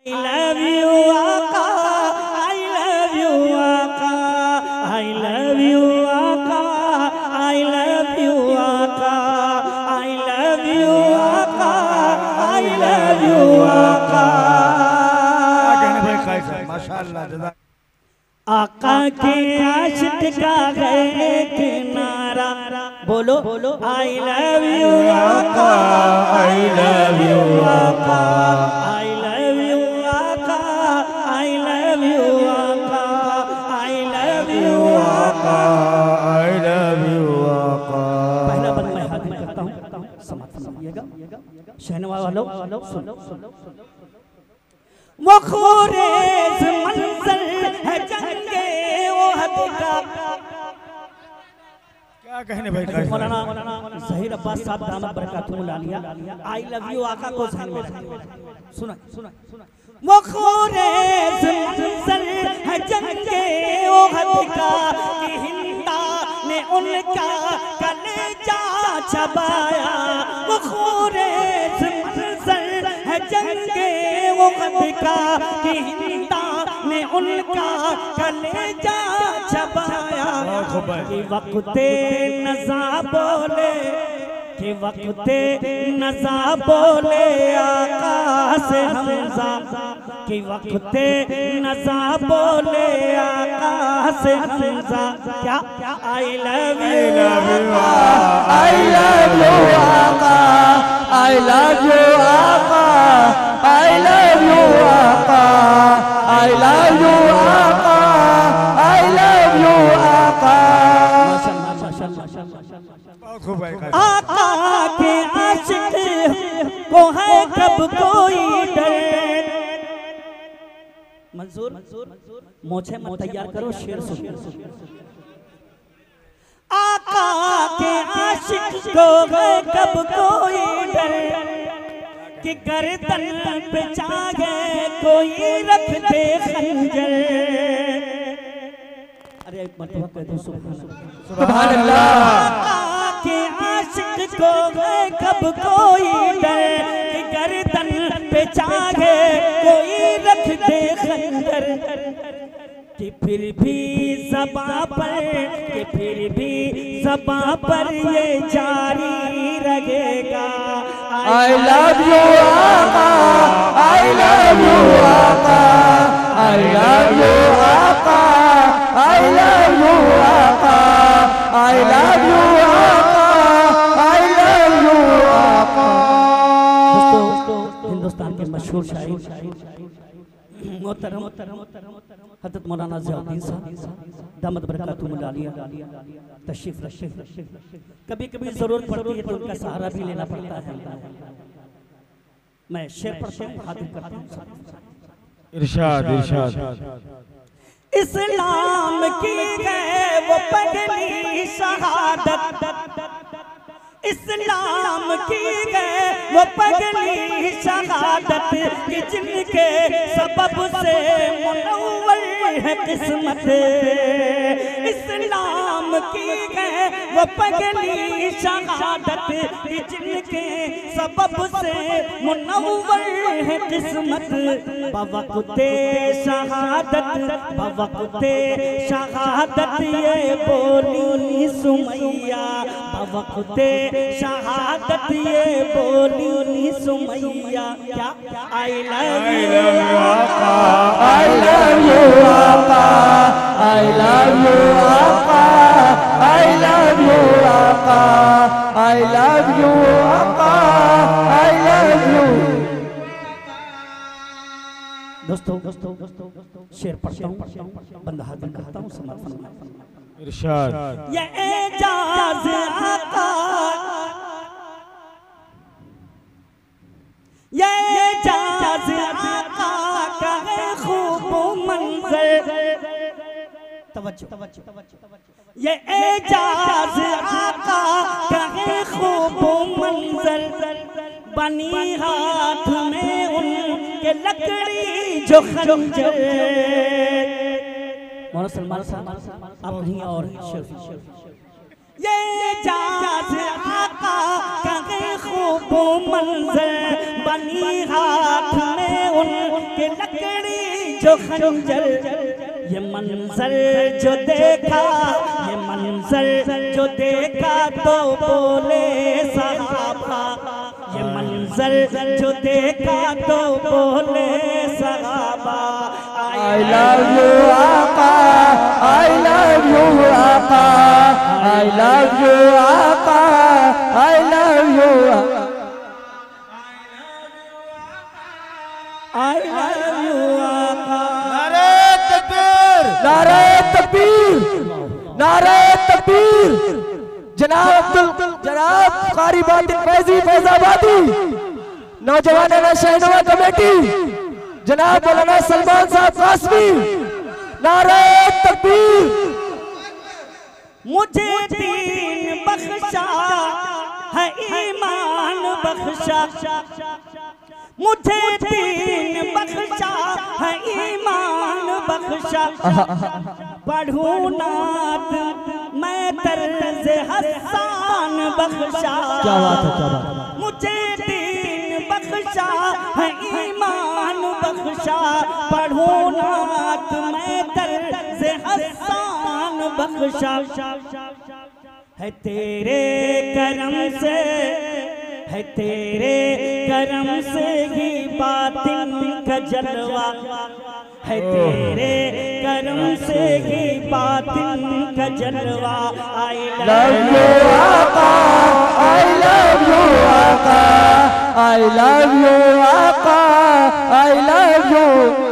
I love you आका, I love you आका, I love you आका, I love you आका, I love you आका, I love you आका। माशाअल्लाह जज़ाक। आका के आशिक का है एक नारा, बोलो I love you आका, I love you आका, I love you आका, I love you आका, I love you आका, I love you आका। पहला बंद मैं हाजिर करता हूँ, समाप्त समझिएगा। शहनवाज वालों सुनो, वो खुरेज मंजर है जंगे ओहद का। क्या कहने भाई? मौलाना ज़हीर अब्बास साहब दामद बरकातुहुल आलिया आई लव यू आका को ज़हन में रखें। सुना वो खुरेज मंजर है जंगे ओहद का कि हिंदा ने उनका कलेजा चबाया। वो खुरेज मंजर है जंगे ओहद का कि हिंदा ने उनका कलेजा चबाया। कि वक्ते नज़ा बोले, कि वक्ते नज़ा बोले आका से हमज़ा, कि वक्ते नज़ा बोले आका से हमज़ा। क्या I love you आका, I love you आका, I love you आका, I love you आका, I love you आका, I love you आका। आका के आशिक को है कब कोई डर। मंजूर मोछे मत तैयार करो, शेर सुनो। आका के आशिक को है कब कोई डर कि गर्दन पे चाहे कोई रख दे खंजर। अरे एक मरतबा कह दो सुभान अल्लाह। आका के आशिक को है कब कोई डर कि गर्दन पे चाहे कोई रख दे खंजर। कि फिर भी ज़बां पर, कि फिर भी ज़बां पर ये जारी रहेगा। I love you आका, I love you आका, I love you आका, I love you आका, I love you आका, I love you आका। दोस्तों हिंदुस्तान के मशहूर शायर मोहतरम हज़रत मौलाना ज़ियाउद्दीन साहब दामद बरकातुहुल आलिया तशरीफ रखे। कभी कभी जरूरत पड़ती है तो उनका सहारा भी लेना पड़ता है। मैं शेर पढ़ता हूँ, हाजिर करता हूँ। इरशाद इरशाद। इस्लाम की है वो पगली शहादत, इस्लाम की है वो पगली शहादत कि जिनके सबब से मुनव्वर है किस्मत। इस्लाम की है वो पगली शहादत कि जिनके सबब से मुनव्वर है किस्मत। बवक्ते शहादत, बवक्ते शहादत ये बोली सुमैया, बवक्ते शहादत ये बोली सुमैया। क्या I love you आका, I love you आका, I love you आका, I love you आका, I love you आका, I love you। दोस्तों शेर पढ़ता हूँ, बंदा हाजिर करता हूँ, समर्पण। इरशाद। ये एजाज आका, ये एजाज आका का है खूब मंजर। तवज्जो, ये एजाज आका का है खूब मंजर। बनी हाथ में उनके लकड़ी जो खंजर। मौलाना सलमान साहब आप नहीं और ये जाज आका का खूब मंजर बनी हाथ में उनके लकड़ी जो खंजर। ये मंजर जो देखा, ये मंजर जो देखा तो बोले सहाबा, ये मंजर जो देखा तो बोले सहाबा। I love you आका, I love you आका, I love you आका, I love you आका, I love you आका। नारे तकबीर, नारे तकबीर, नारे तकबीर। जनाब कारी बातिन फैजी फैजाबादी, नौजवान शहनुमा कमेटी, जनाब मौलाना सलमान साहब कासमी, नारे तकबीर। मुझे दीन बख्शा है ईमान बख्शा, मुझे दीन बख्शा है ईमान बख्शा। पढ़ूं नात मैं तर्ज हसान बख्शा। क्या बात है, क्या बात है। मुझे दीन बख्शा है ईमान बख्शा। पढ़ूं नात मैं तर्ज हसान बख्शा। है तेरे करम से, है तेरे करम से ही बातिन का जलवा, है तेरे करम से ही बातिन का जलवा। I love you आका, I love you आका, I love you आका, I love you।